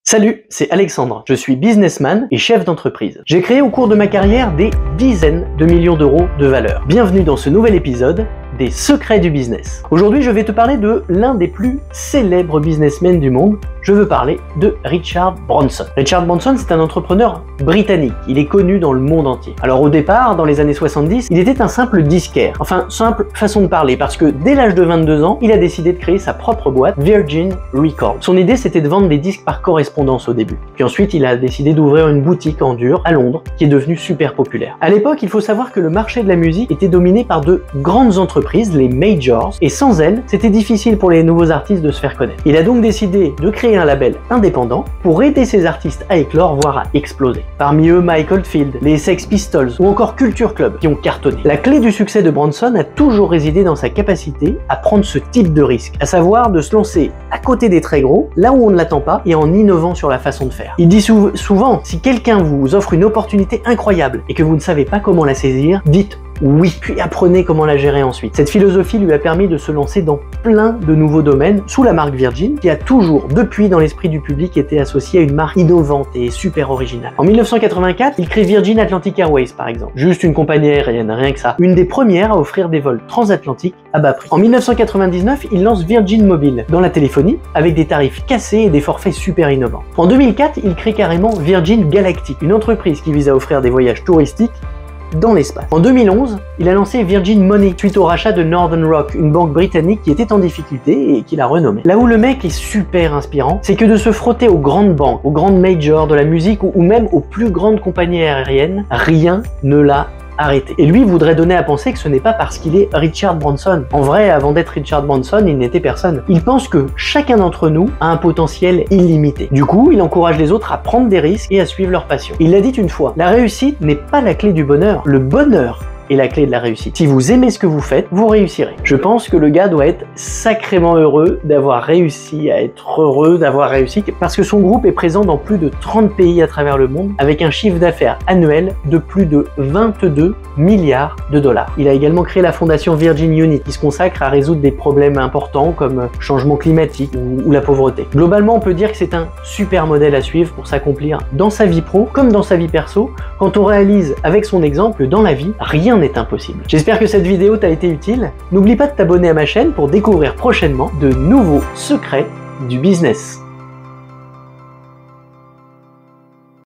Salut, c'est Alexandre, je suis businessman et chef d'entreprise. J'ai créé au cours de ma carrière des dizaines de millions d'euros de valeur. Bienvenue dans ce nouvel épisode des secrets du business. Aujourd'hui, je vais te parler de l'un des plus célèbres businessmen du monde. Je veux parler de Richard Branson. Richard Branson, c'est un entrepreneur britannique. Il est connu dans le monde entier. Alors au départ, dans les années 70, il était un simple disquaire. Enfin, simple façon de parler, parce que dès l'âge de 22 ans, il a décidé de créer sa propre boîte, Virgin Records. Son idée, c'était de vendre des disques par correspondance au début. Puis ensuite, il a décidé d'ouvrir une boutique en dur à Londres, qui est devenue super populaire. À l'époque, il faut savoir que le marché de la musique était dominé par de grandes entreprises, les majors, et sans elles, c'était difficile pour les nouveaux artistes de se faire connaître. Il a donc décidé de créer un label indépendant pour aider ces artistes à éclore, voire à exploser. Parmi eux, Mike Oldfield, les Sex Pistols ou encore Culture Club qui ont cartonné. La clé du succès de Branson a toujours résidé dans sa capacité à prendre ce type de risque, à savoir de se lancer à côté des très gros, là où on ne l'attend pas, et en innovant sur la façon de faire. Il dit souvent, si quelqu'un vous offre une opportunité incroyable et que vous ne savez pas comment la saisir, dites oui, puis apprenez comment la gérer ensuite. Cette philosophie lui a permis de se lancer dans plein de nouveaux domaines sous la marque Virgin, qui a toujours, depuis, dans l'esprit du public, été associée à une marque innovante et super originale. En 1984, il crée Virgin Atlantic Airways, par exemple. Juste une compagnie aérienne, rien que ça. Une des premières à offrir des vols transatlantiques à bas prix. En 1999, il lance Virgin Mobile dans la téléphonie, avec des tarifs cassés et des forfaits super innovants. En 2004, il crée carrément Virgin Galactic, une entreprise qui vise à offrir des voyages touristiques dans l'espace. En 2011, il a lancé Virgin Money suite au rachat de Northern Rock, une banque britannique qui était en difficulté et qu'il a renommée. Là où le mec est super inspirant, c'est que de se frotter aux grandes banques, aux grandes majors de la musique ou même aux plus grandes compagnies aériennes, rien ne l'a arrêté. Et lui voudrait donner à penser que ce n'est pas parce qu'il est Richard Branson. En vrai, avant d'être Richard Branson, il n'était personne. Il pense que chacun d'entre nous a un potentiel illimité. Du coup, il encourage les autres à prendre des risques et à suivre leur passion. Il l'a dit une fois, la réussite n'est pas la clé du bonheur. Le bonheur est la clé de la réussite. Si vous aimez ce que vous faites, vous réussirez. Je pense que le gars doit être sacrément heureux d'avoir réussi à être heureux d'avoir réussi, parce que son groupe est présent dans plus de 30 pays à travers le monde, avec un chiffre d'affaires annuel de plus de 22 milliards de dollars. Il a également créé la fondation Virgin Unit, qui se consacre à résoudre des problèmes importants comme changement climatique ou la pauvreté. Globalement, on peut dire que c'est un super modèle à suivre pour s'accomplir dans sa vie pro comme dans sa vie perso, quand on réalise avec son exemple que dans la vie, rien n'est impossible. J'espère que cette vidéo t'a été utile. N'oublie pas de t'abonner à ma chaîne pour découvrir prochainement de nouveaux secrets du business.